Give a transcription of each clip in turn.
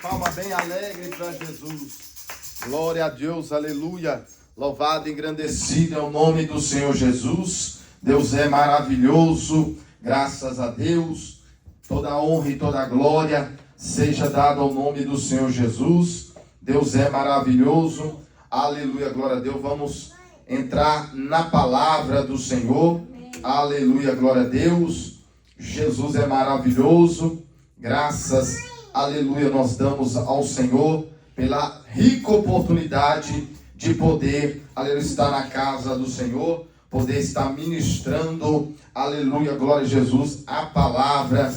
palma bem alegre para Jesus. Glória a Deus, aleluia. Louvado e engrandecido é o nome do Senhor Jesus. Deus é maravilhoso, graças a Deus. Toda honra e toda glória seja dada ao nome do Senhor Jesus. Deus é maravilhoso, aleluia, glória a Deus. Vamos entrar na palavra do Senhor, aleluia, glória a Deus. Jesus é maravilhoso, graças, aleluia, nós damos ao Senhor pela rica oportunidade de poder, aleluia, estar na casa do Senhor, poder estar ministrando, aleluia, glória a Jesus, a palavra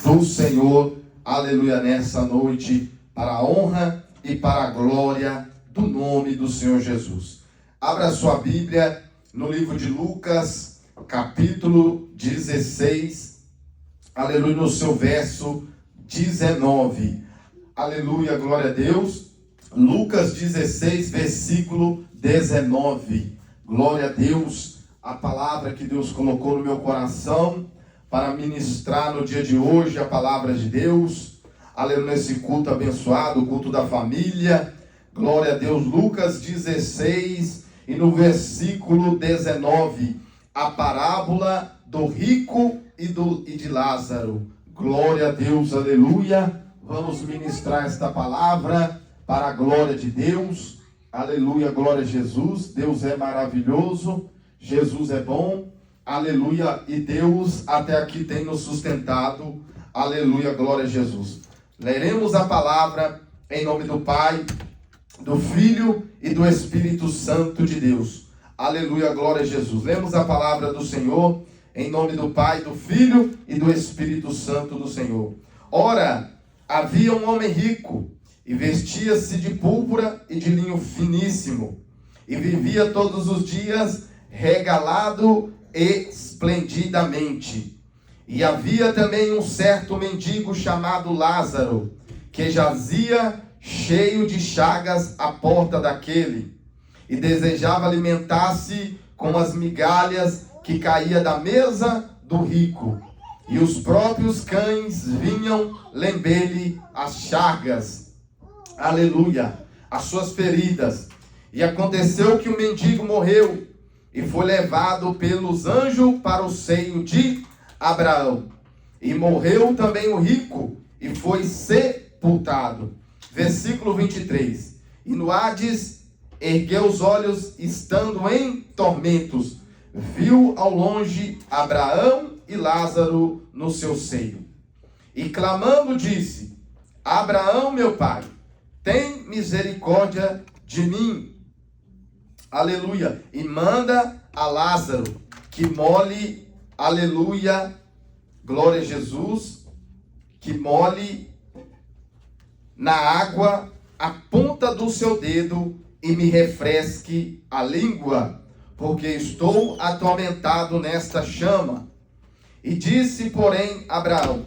do Senhor, aleluia, nessa noite, para a honra e para a glória do nome do Senhor Jesus. Abra sua Bíblia no livro de Lucas, capítulo 16, aleluia, no seu verso 19. Aleluia, glória a Deus. Lucas 16, versículo 19. Glória a Deus, a palavra que Deus colocou no meu coração para ministrar no dia de hoje, a palavra de Deus. Aleluia, nesse culto abençoado, o culto da família. Glória a Deus, Lucas 16 e no versículo 19, a parábola do rico e de Lázaro. Glória a Deus, aleluia. Vamos ministrar esta palavra para a glória de Deus. Aleluia, glória a Jesus. Deus é maravilhoso, Jesus é bom, aleluia. E Deus até aqui tem nos sustentado, aleluia, glória a Jesus. Leremos a palavra em nome do Pai, do Filho e do Espírito Santo de Deus. Aleluia, glória a Jesus. Lemos a palavra do Senhor em nome do Pai, do Filho e do Espírito Santo do Senhor. Ora, havia um homem rico e vestia-se de púrpura e de linho finíssimo e vivia todos os dias regalado esplendidamente. E havia também um certo mendigo chamado Lázaro, que jazia cheio de chagas à porta daquele, e desejava alimentar-se com as migalhas que caía da mesa do rico. E os próprios cães vinham lamber-lhe as chagas, aleluia, as suas feridas. E aconteceu que o mendigo morreu e foi levado pelos anjos para o seio de Abraão. E morreu também o rico e foi sepultado. Versículo 23. E no Hades ergueu os olhos, estando em tormentos, viu ao longe Abraão e Lázaro no seu seio. E clamando disse: Abraão, meu pai, tem misericórdia de mim. Aleluia. E manda a Lázaro que molhe, aleluia, glória a Jesus, que molhe na água a ponta do seu dedo e me refresque a língua, porque estou atormentado nesta chama. E disse, porém, Abraão: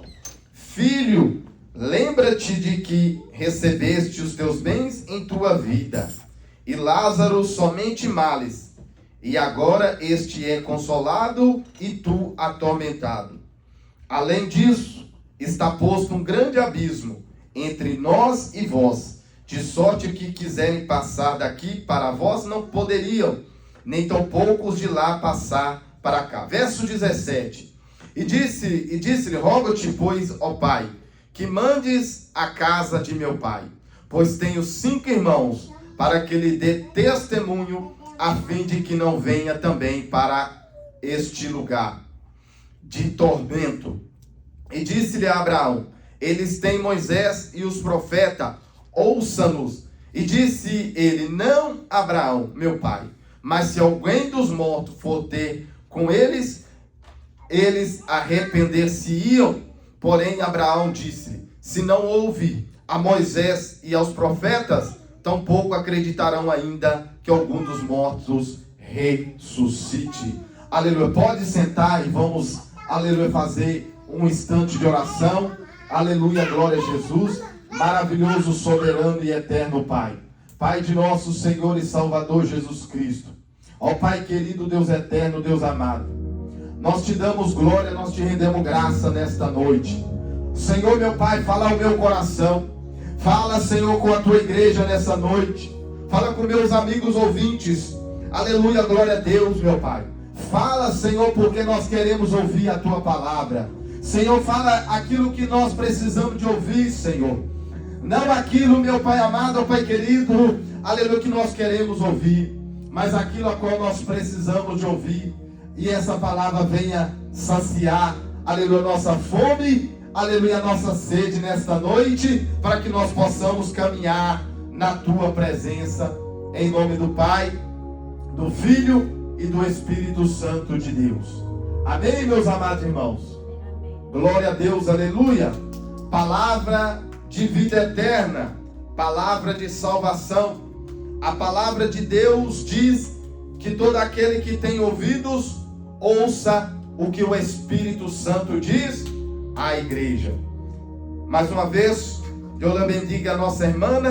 Filho, lembra-te de que recebeste os teus bens em tua vida, e Lázaro somente males, e agora este é consolado e tu atormentado. Além disso, está posto um grande abismo entre nós e vós, de sorte que quiserem passar daqui para vós não poderiam, nem tampouco os de lá passar para cá. Verso 17. E disse-lhe: Rogo-te, pois, ó pai, que mandes a casa de meu pai, pois tenho 5 irmãos, para que lhe dê testemunho, a fim de que não venha também para este lugar de tormento. E disse-lhe a Abraão: Eles têm Moisés e os profetas, ouça-nos. E disse ele: Não, Abraão, meu pai, mas se alguém dos mortos for ter com eles, eles arrepender-se-iam. Porém Abraão disse: Se não houve a Moisés e aos profetas, tampouco acreditarão ainda que algum dos mortos ressuscite. Aleluia. Pode sentar e vamos, aleluia, fazer um instante de oração. Aleluia, glória a Jesus. Maravilhoso, soberano e eterno Pai, Pai de nosso Senhor e Salvador Jesus Cristo. Ó Pai querido, Deus eterno, Deus amado, nós te damos glória, nós te rendemos graça nesta noite. Senhor, meu Pai, fala ao meu coração, Fala, Senhor, com a tua igreja nessa noite. Fala com meus amigos ouvintes. Aleluia, glória a Deus, meu Pai. Fala, Senhor, porque nós queremos ouvir a tua palavra. Senhor, fala aquilo que nós precisamos de ouvir, Senhor. Não aquilo, meu Pai amado, Pai querido, aleluia, que nós queremos ouvir, mas aquilo a qual nós precisamos de ouvir. E essa palavra venha saciar, aleluia, nossa fome, aleluia, nossa sede nesta noite, para que nós possamos caminhar na tua presença, em nome do Pai, do Filho e do Espírito Santo de Deus. Amém, meus amados irmãos? Glória a Deus, aleluia. Palavra de vida eterna, palavra de salvação. A palavra de Deus diz que todo aquele que tem ouvidos, ouça o que o Espírito Santo diz à igreja. Mais uma vez, Deus lhe bendiga a nossa irmã,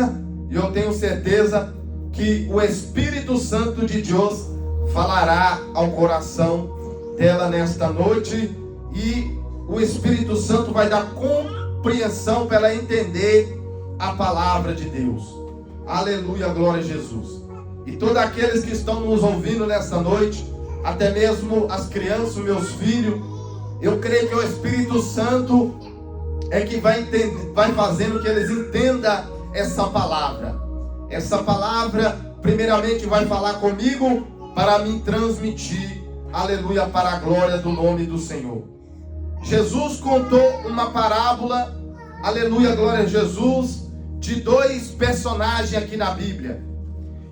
e eu tenho certeza que o Espírito Santo de Deus falará ao coração dela nesta noite, e o Espírito Santo vai dar compreensão para ela entender a palavra de Deus. Aleluia, glória a Jesus. E todos aqueles que estão nos ouvindo nesta noite, até mesmo as crianças, meus filhos, eu creio que o Espírito Santo é que vai fazendo que eles entendam essa palavra. Essa palavra, primeiramente, vai falar comigo para me transmitir, aleluia, para a glória do nome do Senhor. Jesus contou uma parábola, aleluia, glória a Jesus, de dois personagens aqui na Bíblia.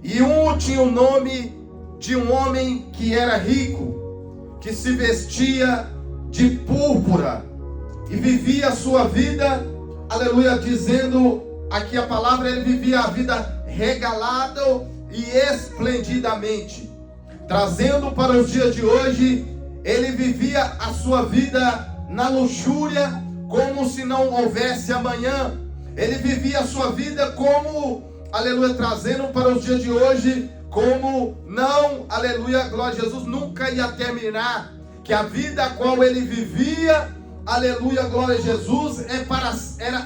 E um tinha o nome de um homem que era rico, que se vestia de púrpura e vivia a sua vida, aleluia, dizendo aqui a palavra, ele vivia a vida regalado e esplendidamente. Trazendo para os dias de hoje, ele vivia a sua vida na luxúria, como se não houvesse amanhã. Ele vivia a sua vida como, aleluia, trazendo para os dias de hoje, como não, aleluia, glória a Jesus, nunca ia terminar. Que a vida a qual ele vivia, aleluia, glória a Jesus,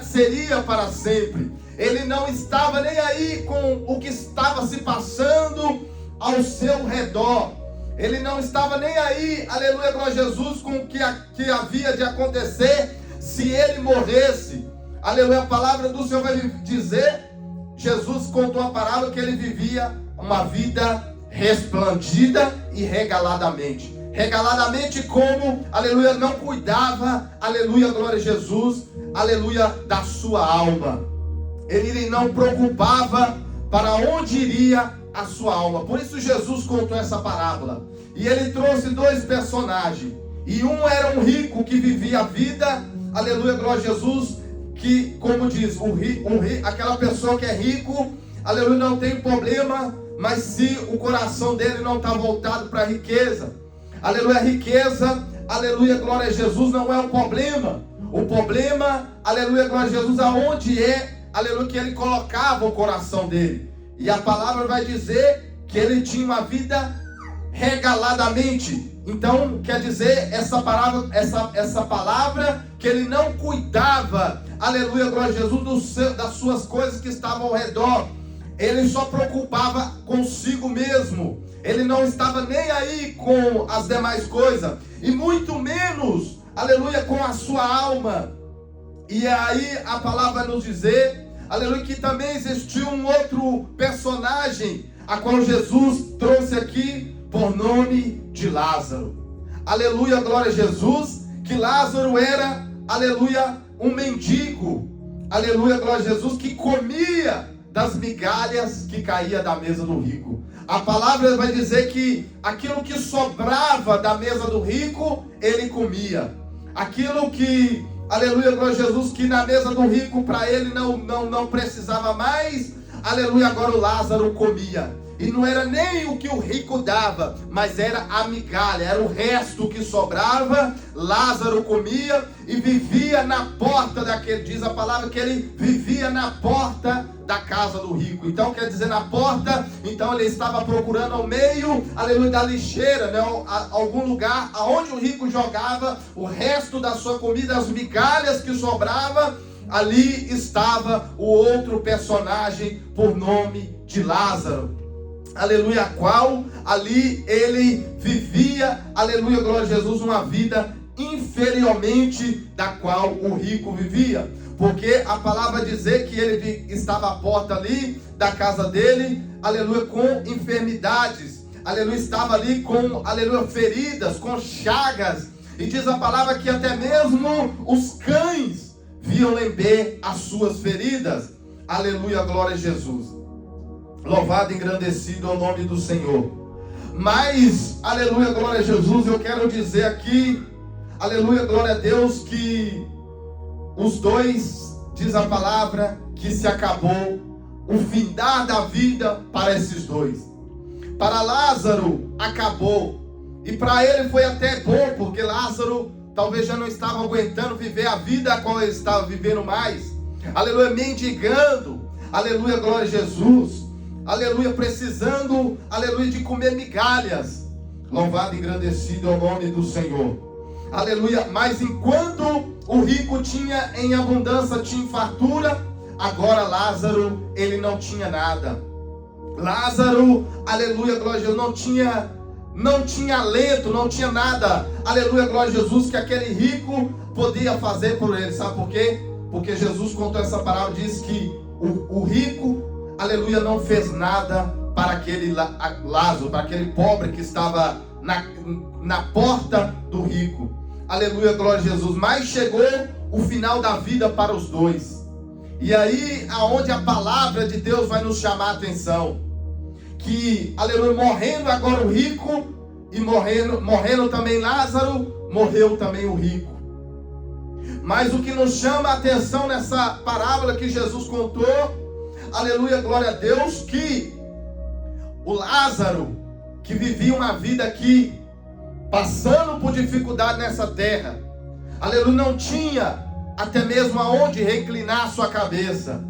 seria para sempre. Ele não estava nem aí com o que estava se passando ao seu redor. Ele não estava nem aí, aleluia, glória a Jesus, com o que havia de acontecer se ele morresse. Aleluia, a palavra do Senhor vai dizer, Jesus contou a parábola que ele vivia uma vida resplendida e regaladamente. Regaladamente como, aleluia, não cuidava, aleluia, glória a Jesus, aleluia, da sua alma. Ele não preocupava para onde iria a sua alma. Por isso Jesus contou essa parábola. E ele trouxe dois personagens. E um era um rico que vivia a vida, aleluia, glória a Jesus, que, como diz, aquela pessoa que é rico, aleluia, não tem problema, mas se o coração dele não está voltado para a riqueza, aleluia, riqueza, aleluia, glória a Jesus, não é o problema. O problema, aleluia, glória a Jesus, aonde é, aleluia, que ele colocava o coração dele. E a palavra vai dizer que ele tinha uma vida regaladamente. Então, quer dizer, essa palavra que ele não cuidava, aleluia, glória a Jesus, das suas coisas que estavam ao redor. Ele só preocupava consigo mesmo. Ele não estava nem aí com as demais coisas. E muito menos, aleluia, com a sua alma. E aí a palavra vai nos dizer, aleluia, que também existiu um outro personagem, a qual Jesus trouxe aqui por nome de Lázaro. Aleluia, glória a Jesus, que Lázaro era, aleluia, um mendigo. Aleluia, glória a Jesus, que comia das migalhas que caía da mesa do rico. A palavra vai dizer que aquilo que sobrava da mesa do rico, ele comia. Aquilo que, aleluia, glória a Jesus, que na mesa do rico para ele não precisava mais, aleluia, agora o Lázaro comia. E não era nem o que o rico dava, mas era a migalha, era o resto que sobrava. Lázaro comia e vivia na porta daquele, diz a palavra que ele vivia na porta da casa do rico. Então quer dizer, na porta, então ele estava procurando ao meio, aleluia, da lixeira, né, algum lugar aonde o rico jogava o resto da sua comida, as migalhas que sobrava, ali estava o outro personagem por nome de Lázaro. Aleluia, qual ali ele vivia, aleluia, glória a Jesus, uma vida inferiormente da qual o rico vivia. Porque a palavra dizer que ele estava à porta ali da casa dele, aleluia, com enfermidades, aleluia, estava ali com, aleluia, feridas, com chagas, e diz a palavra que até mesmo os cães viam lamber as suas feridas. Aleluia, glória a Jesus. Louvado e engrandecido é o nome do Senhor. Mas, aleluia, glória a Jesus, eu quero dizer aqui, aleluia, glória a Deus, que os dois, diz a palavra, que se acabou o findar da vida para esses dois. Para Lázaro acabou, e para ele foi até bom, porque Lázaro talvez já não estava aguentando viver a vida a qual ele estava vivendo mais. Aleluia, mendigando, aleluia, glória a Jesus, aleluia, precisando, aleluia, de comer migalhas. Louvado e engrandecido é o nome do Senhor. Aleluia, mas enquanto o rico tinha em abundância, tinha fartura, agora Lázaro, ele não tinha nada. Lázaro, aleluia, glória a Jesus, não tinha alento, não tinha nada, aleluia, glória a Jesus, que aquele rico podia fazer por ele. Sabe por quê? Porque Jesus contou essa parábola, diz que o rico, aleluia, não fez nada para aquele Lázaro, para aquele pobre que estava na porta do rico. Aleluia, glória a Jesus. Mas chegou o final da vida para os dois. E aí, aonde a palavra de Deus vai nos chamar a atenção, que, aleluia, morrendo agora o rico, e morrendo também Lázaro, morreu também o rico. Mas o que nos chama a atenção nessa parábola que Jesus contou, aleluia, glória a Deus, que o Lázaro, que vivia uma vida aqui, passando por dificuldade nessa terra, aleluia, não tinha até mesmo aonde reclinar sua cabeça.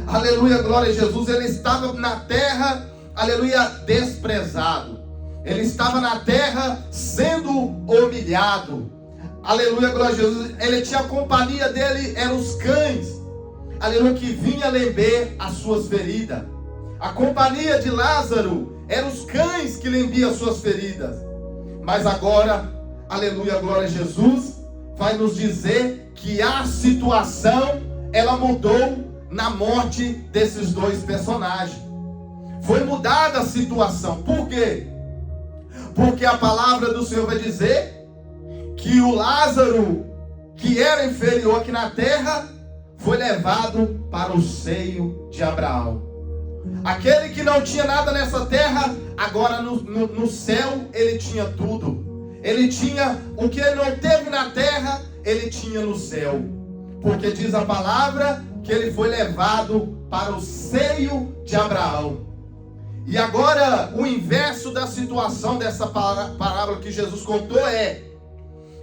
Aleluia, glória a Jesus. Ele estava na terra, aleluia, desprezado. Ele estava na terra sendo humilhado. Aleluia, glória a Jesus. Ele tinha a companhia dele, eram os cães, aleluia, que vinha lamber as suas feridas. A companhia de Lázaro eram os cães que lambiam as suas feridas. Mas agora, aleluia, glória a Jesus, vai nos dizer que a situação, ela mudou na morte desses dois personagens. Foi mudada a situação. Por quê? Porque a palavra do Senhor vai dizer que o Lázaro, que era inferior aqui na terra, foi levado para o seio de Abraão. Aquele que não tinha nada nessa terra, agora no céu ele tinha tudo. Ele tinha o que ele não teve na terra, ele tinha no céu. Porque diz a palavra que ele foi levado para o seio de Abraão. E agora o inverso da situação dessa parábola que Jesus contou é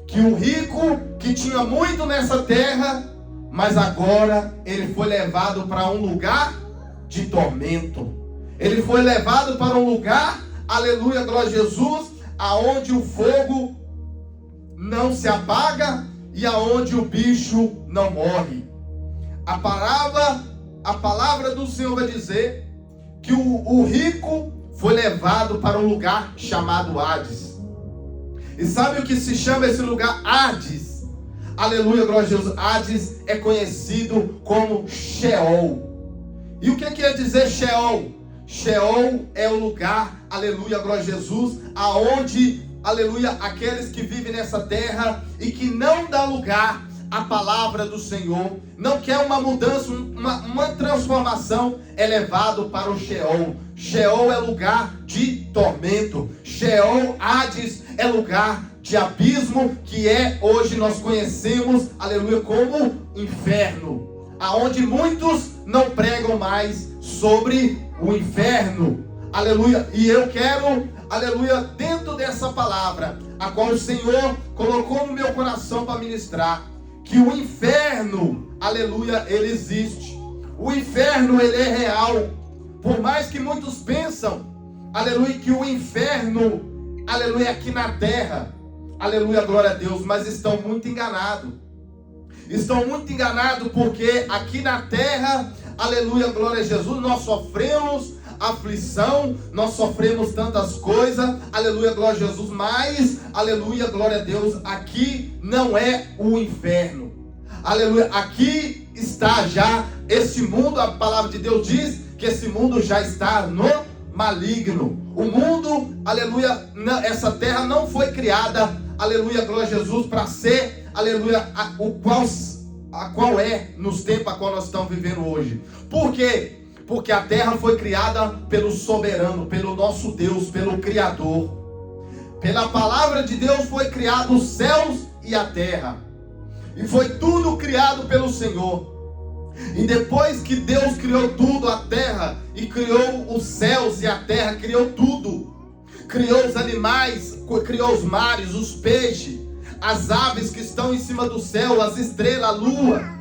que o rico que tinha muito nessa terra, mas agora ele foi levado para um lugar de tormento. Ele foi levado para um lugar, aleluia, glória a Jesus, aonde o fogo não se apaga e aonde o bicho não morre. A palavra do Senhor vai dizer que o rico foi levado para um lugar chamado Hades. E sabe o que se chama esse lugar? Hades. Aleluia, glória a Jesus. Hades é conhecido como Sheol. E o que quer dizer Sheol? Sheol é o lugar, aleluia, glória a Jesus, aonde, aleluia, aqueles que vivem nessa terra e que não dá lugar à palavra do Senhor, não quer uma mudança, uma transformação, é levado para o Sheol. Sheol é lugar de tormento. Sheol, Hades, é lugar de abismo, que é, hoje nós conhecemos, aleluia, como inferno. Aonde muitos não pregam mais sobre o inferno, aleluia, e eu quero, aleluia, dentro dessa palavra, a qual o Senhor colocou no meu coração para ministrar, que o inferno, aleluia, ele existe. O inferno, ele é real. Por mais que muitos pensam, aleluia, que o inferno, aleluia, é aqui na terra, aleluia, glória a Deus, mas estão muito enganados. Estão muito enganados porque aqui na terra, aleluia, glória a Jesus, nós sofremos aflição, nós sofremos tantas coisas, aleluia, glória a Jesus, mas, aleluia, glória a Deus, aqui não é o inferno, aleluia, aqui está já esse mundo, a palavra de Deus diz que esse mundo já está no maligno. O mundo, aleluia, essa terra não foi criada, aleluia, glória a Jesus, para ser, aleluia, a qual é nos tempos a qual nós estamos vivendo hoje. Por quê? Porque a terra foi criada pelo soberano, pelo nosso Deus, pelo Criador. Pela palavra de Deus foi criado os céus e a terra. E foi tudo criado pelo Senhor. E depois que Deus criou tudo, a terra, e criou os céus e a terra, criou tudo. Criou os animais, criou os mares, os peixes, as aves que estão em cima do céu, as estrelas, a lua.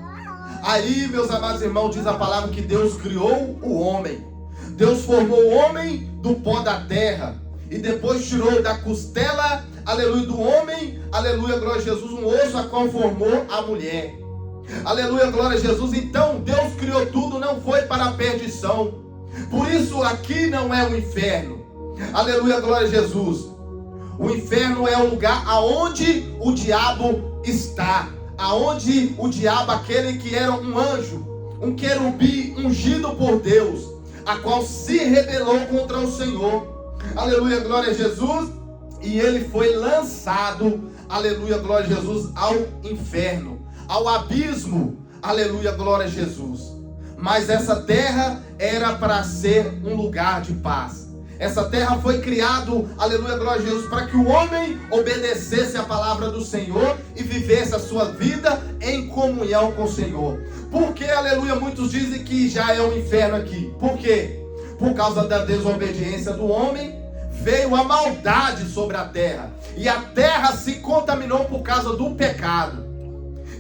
Aí, meus amados irmãos, diz a palavra que Deus criou o homem. Deus formou o homem do pó da terra. E depois tirou da costela, aleluia, do homem, aleluia, glória a Jesus, um osso a qual formou a mulher. Aleluia, glória a Jesus. Então, Deus criou tudo, não foi para a perdição. Por isso, aqui não é o inferno. Aleluia, glória a Jesus. O inferno é o lugar aonde o diabo está. Aonde o diabo, aquele que era um anjo, um querubim ungido por Deus, a qual se rebelou contra o Senhor. Aleluia, glória a Jesus. E ele foi lançado, aleluia, glória a Jesus, ao inferno, ao abismo, aleluia, glória a Jesus. Mas essa terra era para ser um lugar de paz. Essa terra foi criado, aleluia, glória a Jesus, para que o homem obedecesse a palavra do Senhor e vivesse a sua vida em comunhão com o Senhor. Por que, aleluia, muitos dizem que já é um inferno aqui? Por quê? Por causa da desobediência do homem, veio a maldade sobre a terra. E a terra se contaminou por causa do pecado.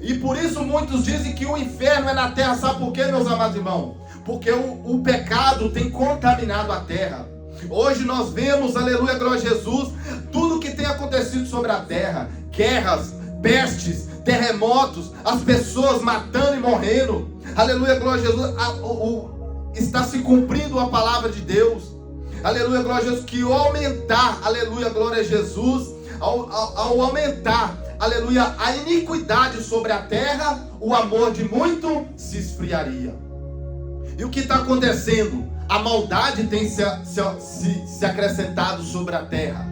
E por isso muitos dizem que o inferno é na terra. Sabe por quê, meus amados irmãos? Porque o pecado tem contaminado a terra. Hoje nós vemos, aleluia, glória a Jesus, tudo que tem acontecido sobre a terra. Guerras, pestes, terremotos, as pessoas matando e morrendo. Aleluia, glória a Jesus, está se cumprindo a palavra de Deus. Aleluia, glória a Jesus, que ao aumentar, aleluia, glória a Jesus, ao aumentar, aleluia, a iniquidade sobre a terra, o amor de muito se esfriaria. E o que está acontecendo? A maldade tem se acrescentado sobre a terra.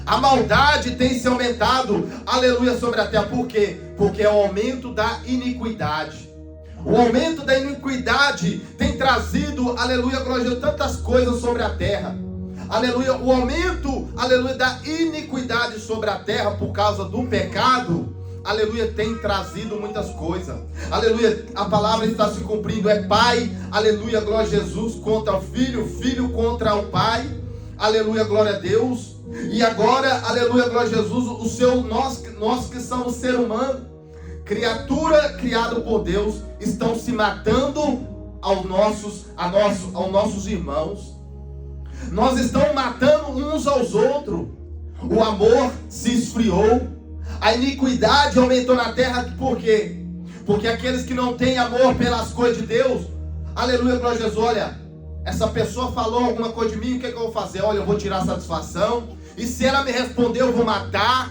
A maldade tem se aumentado, aleluia, sobre a terra. Por quê? Porque é o aumento da iniquidade. O aumento da iniquidade tem trazido, aleluia, glória a Deus, tantas coisas sobre a terra. Aleluia, o aumento, aleluia, da iniquidade sobre a terra por causa do pecado, aleluia, tem trazido muitas coisas. Aleluia, a palavra está se cumprindo. É pai, aleluia, glória a Jesus, contra o filho, filho contra o pai. Aleluia, glória a Deus. E agora, aleluia, glória a Jesus, nós que somos ser humano, criatura criada por Deus, estão se matando aos nossos irmãos. Nós estamos matando uns aos outros. O amor se esfriou. A iniquidade aumentou na terra. Por quê? Porque aqueles que não têm amor pelas coisas de Deus, aleluia, glória a Jesus, olha, essa pessoa falou alguma coisa de mim, o que é que eu vou fazer? Olha, eu vou tirar satisfação, e se ela me responder, eu vou matar,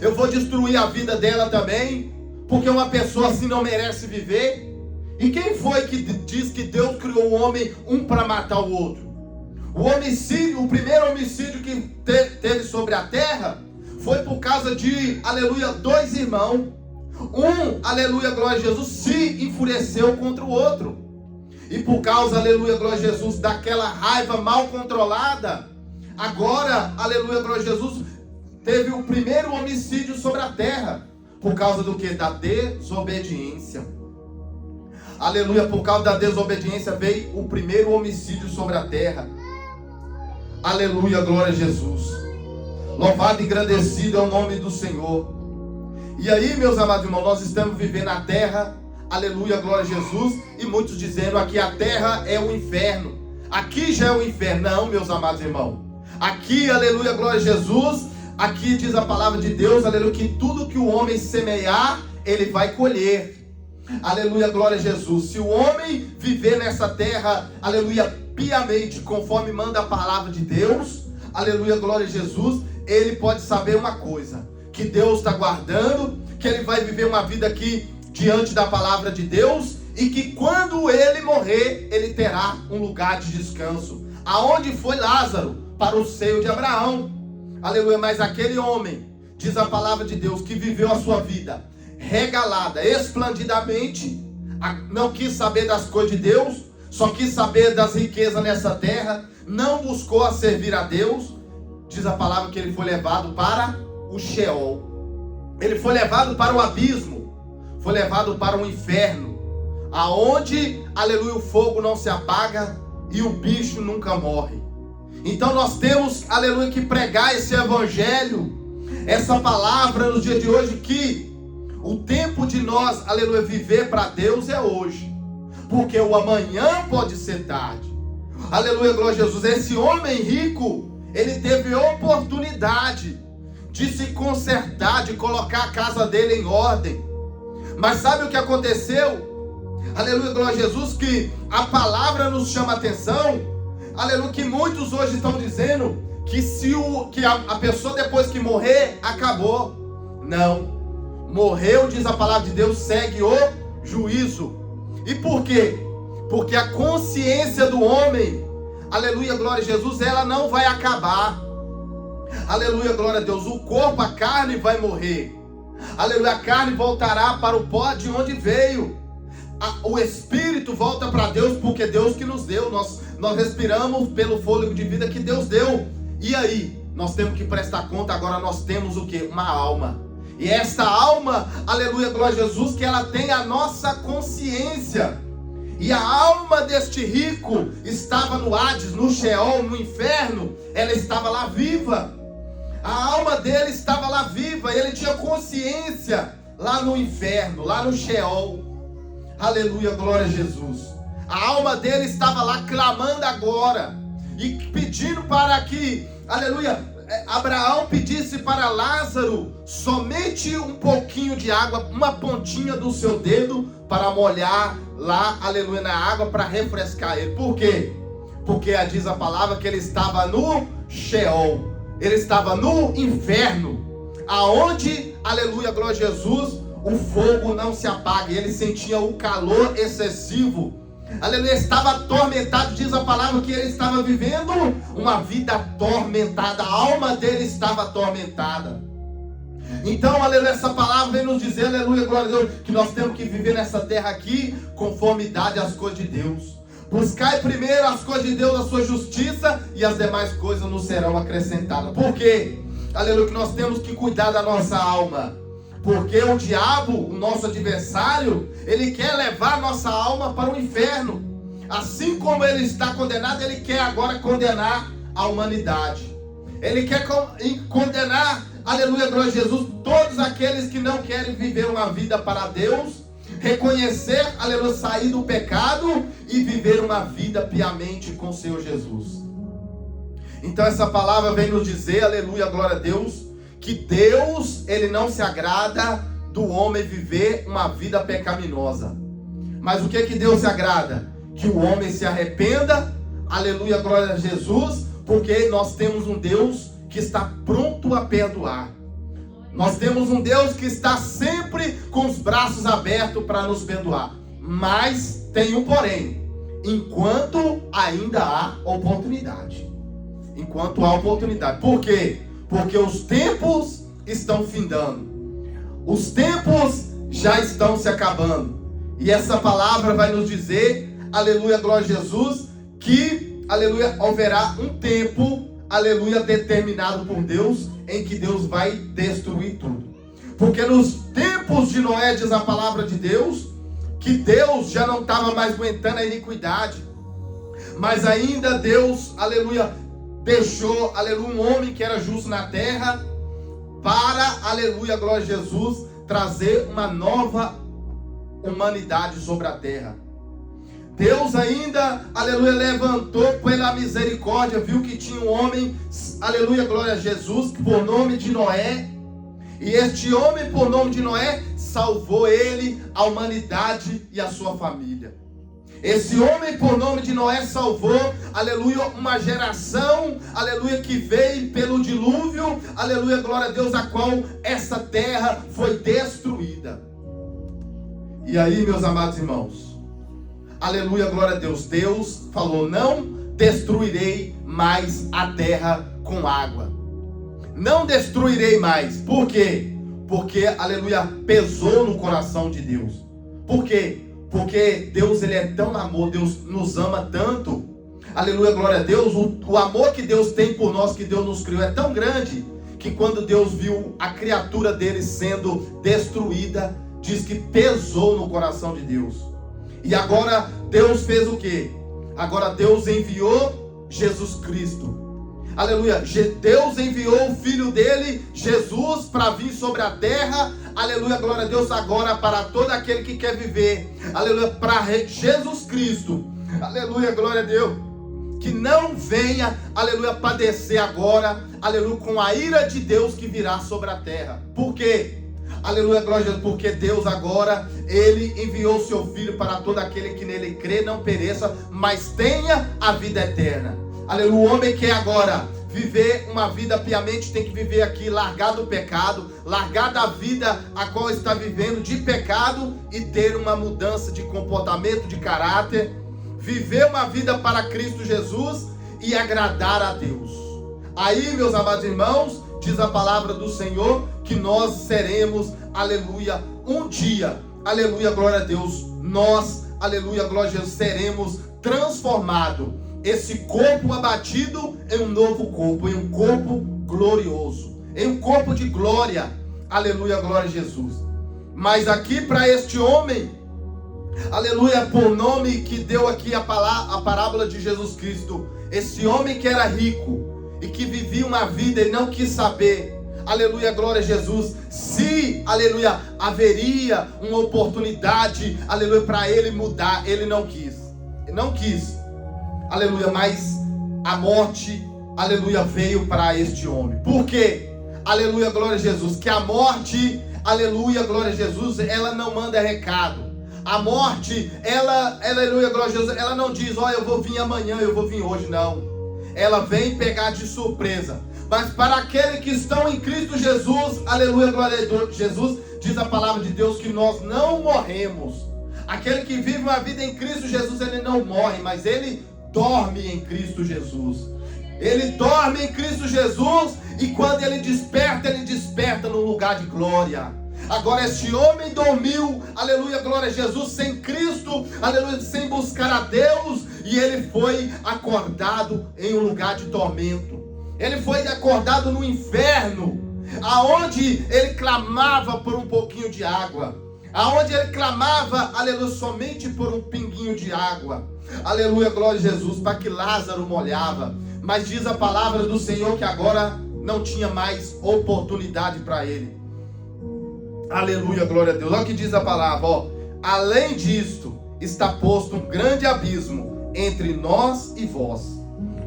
eu vou destruir a vida dela também, porque uma pessoa assim não merece viver. E quem foi que diz que Deus criou o homem um para matar o outro? O homicídio, o primeiro homicídio que teve sobre a terra foi por causa de, aleluia, dois irmãos. Um, aleluia, glória a Jesus, se enfureceu contra o outro. E por causa, aleluia, glória a Jesus, daquela raiva mal controlada, agora, aleluia, glória a Jesus, teve o primeiro homicídio sobre a terra. Por causa do que? Da desobediência. Aleluia, por causa da desobediência veio o primeiro homicídio sobre a terra. Aleluia, glória a Jesus. Louvado e engrandecido é o nome do Senhor. E aí, meus amados irmãos, nós estamos vivendo a terra, aleluia, glória a Jesus, e muitos dizendo aqui a terra é o inferno. Aqui já é o inferno. Não, meus amados irmãos. Aqui, aleluia, glória a Jesus, aqui diz a palavra de Deus, aleluia, que tudo que o homem semear, ele vai colher. aleluia, glória a Jesus, se o homem viver nessa terra, aleluia, piamente, conforme manda a palavra de Deus, aleluia, glória a Jesus, ele pode saber uma coisa, que Deus está guardando, que ele vai viver uma vida aqui diante da palavra de Deus, e que quando ele morrer, ele terá um lugar de descanso. Aonde foi Lázaro? Para o seio de Abraão. Aleluia, mas aquele homem, diz a palavra de Deus, que viveu a sua vida regalada, esplendidamente, não quis saber das coisas de Deus, só quis saber das riquezas nessa terra, não buscou a servir a Deus, diz a palavra que ele foi levado para o Sheol. Ele foi levado para o abismo, foi levado para o inferno, aonde, aleluia, o fogo não se apaga e o bicho nunca morre. Então nós temos, aleluia, que pregar esse evangelho, essa palavra nos dias de hoje, que o tempo de nós, aleluia, viver para Deus é hoje, porque o amanhã pode ser tarde. Aleluia, glória a Jesus. Esse homem rico, ele teve oportunidade de se consertar, de colocar a casa dele em ordem. Mas sabe o que aconteceu? Aleluia, glória a Jesus, que a palavra nos chama a atenção. Aleluia, que muitos hoje estão dizendo que a pessoa depois que morrer, acabou. Não. Morreu, diz a palavra de Deus, segue o juízo. E por quê? Porque a consciência do homem, aleluia, glória a Jesus, ela não vai acabar. Aleluia, glória a Deus. O corpo, a carne vai morrer. Aleluia, a carne voltará para o pó de onde veio. O espírito volta para Deus, porque Deus que nos deu. Nós respiramos pelo fôlego de vida que Deus deu. E aí, nós temos que prestar conta. Agora nós temos o quê? Uma alma. E essa alma, aleluia, glória a Jesus, que ela tem a nossa consciência. E a alma deste rico estava no Hades, no Sheol, no inferno. Ela estava lá viva. A alma dele estava lá viva. Ele tinha consciência lá no inferno, lá no Sheol. Aleluia, glória a Jesus. A alma dele estava lá clamando agora e pedindo para que, aleluia, Abraão pedisse para Lázaro somente um pouquinho de água, uma pontinha do seu dedo, para molhar lá, aleluia, na água, para refrescar ele. Por quê? Porque diz a palavra que ele estava no Sheol, ele estava no inferno, aonde, aleluia, glória a Jesus, o fogo não se apaga. Ele sentia o calor excessivo. Aleluia, estava atormentado, diz a palavra que ele estava vivendo uma vida atormentada, a alma dele estava atormentada. Então, aleluia, essa palavra vem nos dizer, aleluia, glória a Deus, que nós temos que viver nessa terra aqui, conformidade às coisas de Deus. Buscai primeiro as coisas de Deus, a sua justiça, e as demais coisas nos serão acrescentadas. Por quê? Aleluia, que nós temos que cuidar da nossa alma. Porque o diabo, o nosso adversário, ele quer levar a nossa alma para o inferno. Assim como ele está condenado, ele quer agora condenar a humanidade. Ele quer condenar, aleluia, glória a Jesus, todos aqueles que não querem viver uma vida para Deus, reconhecer, aleluia, sair do pecado e viver uma vida piamente com o Senhor Jesus. Então essa palavra vem nos dizer, aleluia, glória a Deus, que Deus, ele não se agrada do homem viver uma vida pecaminosa. Mas o que Deus se agrada? Que o homem se arrependa, aleluia, glória a Jesus, porque nós temos um Deus que está pronto a perdoar. Nós temos um Deus que está sempre com os braços abertos para nos perdoar. Mas tem um porém, enquanto ainda há oportunidade. Enquanto há oportunidade. Por quê? Porque os tempos estão findando. Os tempos já estão se acabando. E essa palavra vai nos dizer, aleluia, glória a Jesus, que, aleluia, haverá um tempo, aleluia, determinado por Deus, em que Deus vai destruir tudo. Porque nos tempos de Noé, diz a palavra de Deus, que Deus já não estava mais aguentando a iniquidade. Mas ainda Deus, aleluia, deixou, aleluia, um homem que era justo na terra para, aleluia, glória a Jesus, trazer uma nova humanidade sobre a terra. Deus ainda, aleluia, levantou pela misericórdia, viu que tinha um homem, aleluia, glória a Jesus, por nome de Noé. E este homem, por nome de Noé, salvou ele, a humanidade e a sua família. Esse homem, por nome de Noé, salvou, aleluia, uma geração, aleluia, que veio pelo dilúvio, aleluia, glória a Deus, a qual essa terra foi destruída. E aí, meus amados irmãos, aleluia, glória a Deus, Deus falou: não destruirei mais a terra com água. Não destruirei mais. Por quê? Porque, aleluia, pesou no coração de Deus. Por quê? Porque Deus, ele é tão amor, Deus nos ama tanto, aleluia, glória a Deus, o amor que Deus tem por nós, que Deus nos criou, é tão grande, que quando Deus viu a criatura dele sendo destruída, diz que pesou no coração de Deus. E agora Deus fez o quê? Agora Deus enviou Jesus Cristo. Aleluia, Deus enviou o Filho dele, Jesus, para vir sobre a terra, aleluia, glória a Deus, agora para todo aquele que quer viver, aleluia, para Jesus Cristo, aleluia, glória a Deus, que não venha, aleluia, padecer agora, aleluia, com a ira de Deus que virá sobre a terra. Por quê? Aleluia, glória a Deus, porque Deus agora, ele enviou o seu Filho para todo aquele que nele crê, não pereça, mas tenha a vida eterna. Aleluia, o homem que agora viver uma vida piamente tem que viver aqui, largar do pecado, largar da vida a qual está vivendo de pecado e ter uma mudança de comportamento, de caráter, viver uma vida para Cristo Jesus e agradar a Deus. Aí, meus amados irmãos, diz a palavra do Senhor que nós seremos, aleluia, um dia, aleluia, glória a Deus, nós, aleluia, glória a Deus, seremos transformados. Esse corpo abatido em um novo corpo, em um corpo glorioso, em um corpo de glória, aleluia, glória a Jesus. Mas aqui para este homem, aleluia, por nome que deu aqui a parábola de Jesus Cristo, esse homem que era rico e que vivia uma vida e não quis saber, aleluia, glória a Jesus, se, aleluia, haveria uma oportunidade, aleluia, para ele mudar, ele não quis, aleluia, mas a morte, aleluia, veio para este homem. Por quê? Aleluia, glória a Jesus, que a morte, aleluia, glória a Jesus, ela não manda recado. A morte, aleluia, glória a Jesus, ela não diz: ó, eu vou vir amanhã, eu vou vir hoje, não. Ela vem pegar de surpresa. Mas para aqueles que estão em Cristo Jesus, aleluia, glória a Deus, Jesus, diz a palavra de Deus que nós não morremos. Aquele que vive uma vida em Cristo Jesus, ele não morre, mas ele dorme em Cristo Jesus. Ele dorme em Cristo Jesus, e quando ele desperta no lugar de glória. Agora este homem dormiu, aleluia, glória a Jesus, sem Cristo, aleluia, sem buscar a Deus, e ele foi acordado em um lugar de tormento. Ele foi acordado no inferno, aonde ele clamava por um pouquinho de água, aonde ele clamava, aleluia, somente por um pinguinho de água, aleluia, glória a Jesus, para que Lázaro molhava. Mas diz a palavra do Senhor que agora não tinha mais oportunidade para ele. Aleluia, glória a Deus. Olha o que diz a palavra, ó. Além disto, está posto um grande abismo entre nós e vós,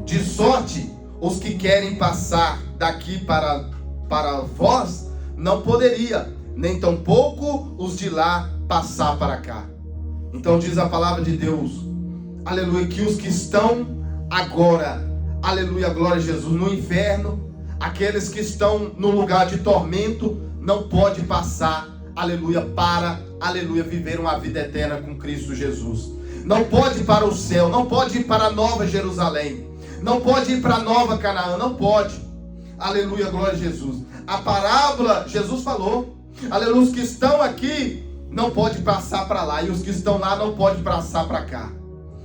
de sorte os que querem passar daqui para vós não poderia, nem tampouco os de lá passar para cá. Então diz a palavra de Deus, aleluia, que os que estão agora, aleluia, glória a Jesus, no inferno, aqueles que estão no lugar de tormento, não pode passar, aleluia, para, aleluia, viver uma vida eterna com Cristo Jesus. Não pode ir para o céu, não pode ir para a Nova Jerusalém, não pode ir para a Nova Canaã, não pode. Aleluia, glória a Jesus. A parábola, Jesus falou, aleluia, os que estão aqui não pode passar para lá, e os que estão lá não pode passar para cá.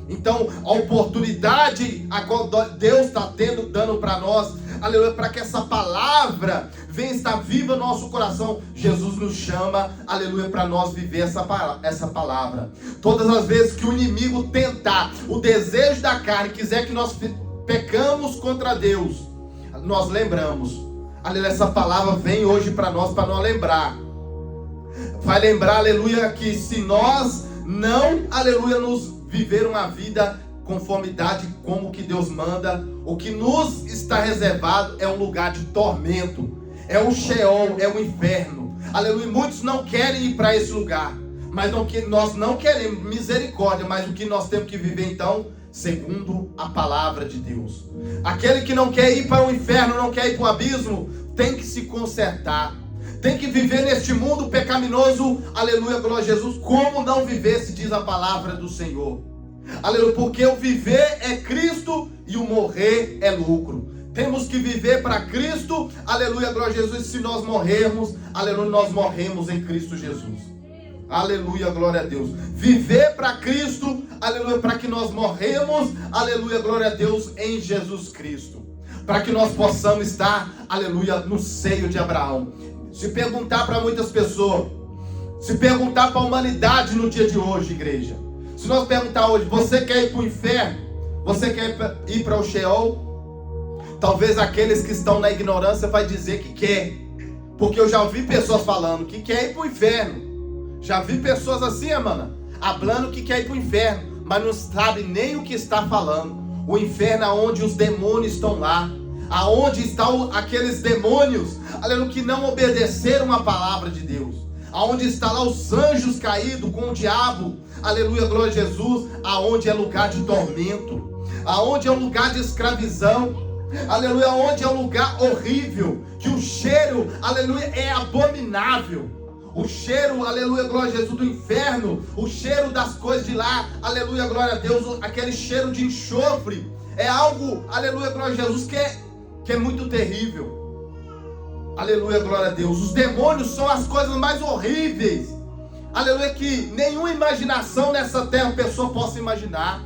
Então, a oportunidade a qual Deus está dando para nós, aleluia, para que essa palavra venha estar viva no nosso coração. Jesus nos chama, aleluia, para nós viver essa palavra. Todas as vezes que o inimigo tentar, o desejo da carne, quiser que nós pecamos contra Deus, nós lembramos, aleluia, essa palavra vem hoje para nós lembrar. Vai lembrar, aleluia, que se nós não, aleluia, nos viver uma vida conformidade como que Deus manda, o que nos está reservado é um lugar de tormento, é o Sheol, é o inferno. Aleluia. Muitos não querem ir para esse lugar, mas nós não queremos misericórdia, mas o que nós temos que viver então, segundo a palavra de Deus. Aquele que não quer ir para o inferno, não quer ir para o abismo, tem que se consertar, tem que viver neste mundo pecaminoso, aleluia, glória a Jesus. Como não viver, se diz a palavra do Senhor, aleluia, porque o viver é Cristo e o morrer é lucro. Temos que viver para Cristo, aleluia, glória a Jesus. Se nós morrermos, aleluia, nós morremos em Cristo Jesus. Aleluia, glória a Deus. Viver para Cristo, aleluia, para que nós morremos, aleluia, glória a Deus, em Jesus Cristo. Para que nós possamos estar, aleluia, no seio de Abraão. Se perguntar para muitas pessoas, se perguntar para a humanidade no dia de hoje, igreja. Se nós perguntar hoje, você quer ir para o inferno? Você quer ir para o Sheol? Talvez aqueles que estão na ignorância vai dizer que quer. Porque eu já ouvi pessoas falando que quer ir para o inferno. Já vi pessoas assim, mano, falando que quer ir para o inferno, mas não sabe nem o que está falando. O inferno é onde os demônios estão lá, aonde estão aqueles demônios, aleluia, que não obedeceram a palavra de Deus, aonde está lá os anjos caídos com o diabo, aleluia, glória a Jesus, aonde é lugar de tormento, aonde é um lugar de escravidão, aleluia, aonde é um lugar horrível, que o cheiro, aleluia, é abominável. O cheiro, aleluia, glória a Jesus, do inferno, o cheiro das coisas de lá, aleluia, glória a Deus, aquele cheiro de enxofre, é algo, aleluia, glória a Jesus, que é muito terrível. Aleluia, glória a Deus. Os demônios são as coisas mais horríveis, aleluia, que nenhuma imaginação nessa terra a pessoa possa imaginar.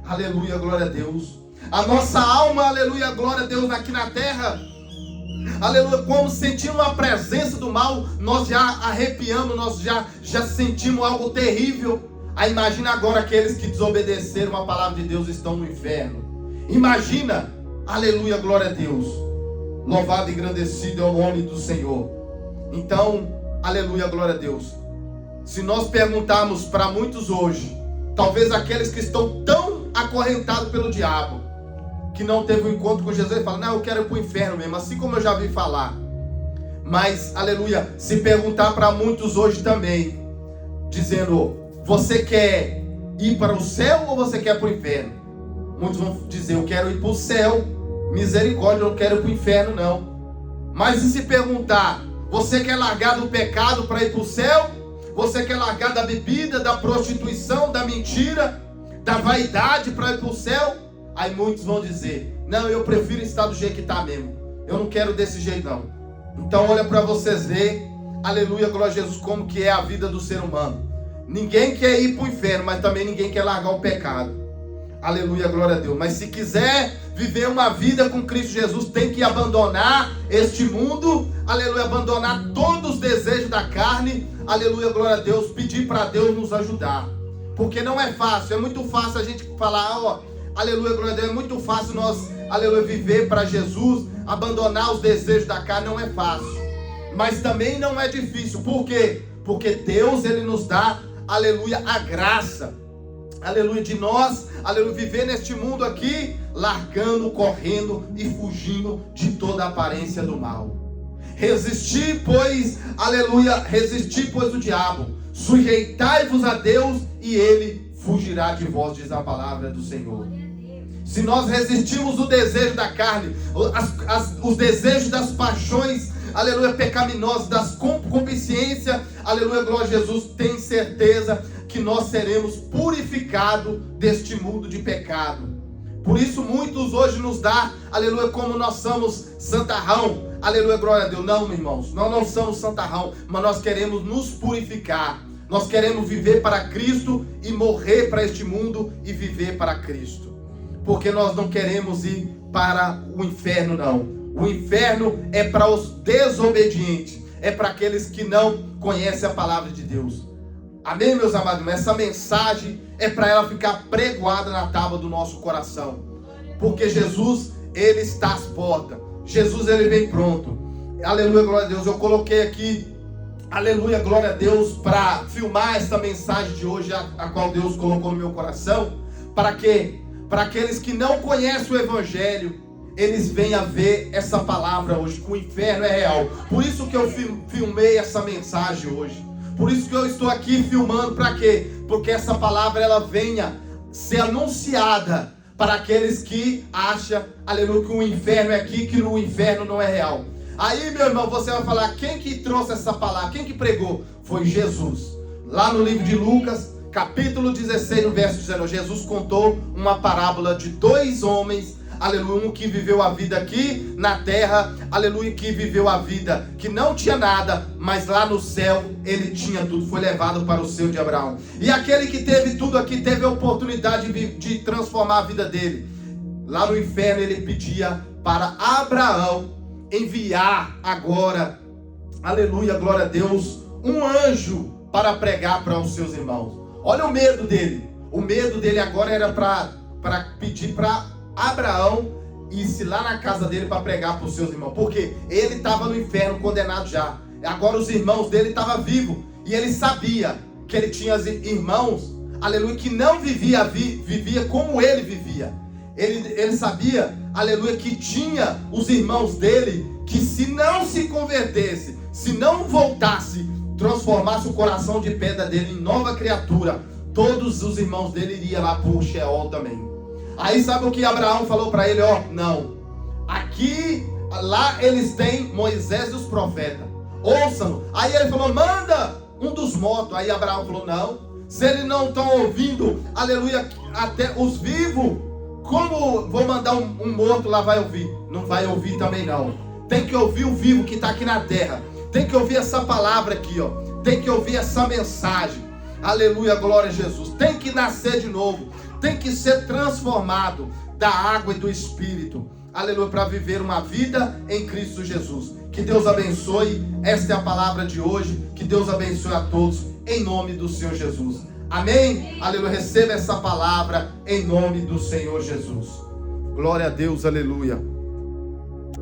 Aleluia, glória a Deus. A nossa alma, aleluia, glória a Deus, aqui na terra, aleluia, como sentimos a presença do mal, nós já arrepiamos, nós já sentimos algo terrível. Aí imagina agora aqueles que desobedeceram a palavra de Deus estão no inferno. Imagina, aleluia, glória a Deus. Louvado e engrandecido é o nome do Senhor. Então, aleluia, glória a Deus. Se nós perguntarmos para muitos hoje, talvez aqueles que estão tão acorrentados pelo diabo, que não teve um encontro com Jesus, e fala, não, eu quero ir para o inferno mesmo, assim como eu já vi falar. Mas, aleluia, se perguntar para muitos hoje também, dizendo, você quer ir para o céu ou você quer ir para o inferno? Muitos vão dizer, eu quero ir para o céu, misericórdia, eu não quero ir para o inferno não. Mas e se perguntar, você quer largar do pecado para ir para o céu? Você quer largar da bebida, da prostituição, da mentira, da vaidade para ir para o céu? Aí muitos vão dizer, não, eu prefiro estar do jeito que está mesmo, eu não quero desse jeito não. Então olha para vocês verem, aleluia, glória a Jesus, como que é a vida do ser humano. Ninguém quer ir para o inferno, mas também ninguém quer largar o pecado. Aleluia, glória a Deus. Mas se quiser viver uma vida com Cristo Jesus, tem que abandonar este mundo, aleluia, abandonar todos os desejos da carne, aleluia, glória a Deus, pedir para Deus nos ajudar. Porque não é fácil, é muito fácil a gente falar, ó, aleluia, glória a Deus, é muito fácil nós, aleluia, viver para Jesus, abandonar os desejos da carne, não é fácil. Mas também não é difícil. Por quê? Porque Deus, Ele nos dá, aleluia, a graça, aleluia, de nós, aleluia, viver neste mundo aqui, largando, correndo e fugindo de toda a aparência do mal. Resistir, pois, aleluia, resistir, pois, o diabo, sujeitai-vos a Deus e Ele fugirá de vós, diz a palavra do Senhor. Se nós resistirmos o desejo da carne, os desejos das paixões, aleluia, pecaminosas, das concupiscências, aleluia, glória a Jesus, tem certeza que nós seremos purificados deste mundo de pecado. Por isso muitos hoje nos dá, aleluia, como nós somos santarrão, aleluia, glória a Deus. Não, meus irmãos, nós não somos santarrão, mas nós queremos nos purificar. Nós queremos viver para Cristo e morrer para este mundo e viver para Cristo. Porque nós não queremos ir para o inferno, não. O inferno é para os desobedientes, é para aqueles que não conhecem a palavra de Deus. Amém, meus amados? Essa mensagem é para ela ficar pregoada na tábua do nosso coração. Porque Jesus, Ele está às portas. Jesus, Ele vem pronto. Aleluia, glória a Deus. Eu coloquei aqui, aleluia, glória a Deus, para filmar essa mensagem de hoje, a qual Deus colocou no meu coração. Para quê? Para aqueles que não conhecem o Evangelho, eles venham a ver essa palavra hoje, que o inferno é real. Por isso que eu filmei essa mensagem hoje. Por isso que eu estou aqui filmando, para quê? Porque essa palavra ela venha ser anunciada para aqueles que acham, aleluia, que o inferno é aqui, que o inferno não é real. Aí, meu irmão, você vai falar, quem que trouxe essa palavra? Quem que pregou? Foi Jesus. Lá no livro de Lucas, capítulo 16, no verso 19, Jesus contou uma parábola de dois homens, aleluia, um que viveu a vida aqui na terra, aleluia, que viveu a vida que não tinha nada, mas lá no céu ele tinha tudo, foi levado para o seio de Abraão. E aquele que teve tudo aqui, teve a oportunidade de transformar a vida dele. Lá no inferno ele pedia para Abraão enviar agora, aleluia, glória a Deus, um anjo para pregar para os seus irmãos. Olha o medo dele. O medo dele agora era para pedir para Abraão ir lá na casa dele para pregar para os seus irmãos. Porque ele estava no inferno condenado já. Agora os irmãos dele estavam vivos. E ele sabia que ele tinha irmãos, aleluia, que não vivia como ele vivia. Ele sabia, aleluia, que tinha os irmãos dele que se não se convertesse, se não voltasse, transformasse o coração de pedra dele em nova criatura, todos os irmãos dele iriam lá para o Sheol também. Aí sabe o que Abraão falou para ele? Ó, não, aqui, lá eles têm Moisés e os profetas, ouçam. Aí ele falou, manda um dos mortos. Aí Abraão falou, não, se eles não estão ouvindo, aleluia, até os vivos, como vou mandar um morto lá vai ouvir? Não vai ouvir também não. Tem que ouvir o vivo que está aqui na terra. Tem que ouvir essa palavra aqui, ó. Tem que ouvir essa mensagem. Aleluia, glória a Jesus. Tem que nascer de novo. Tem que ser transformado da água e do Espírito. Aleluia, para viver uma vida em Cristo Jesus. Que Deus abençoe. Esta é a palavra de hoje. Que Deus abençoe a todos em nome do Senhor Jesus. Amém? Aleluia, receba essa palavra em nome do Senhor Jesus. Glória a Deus, aleluia.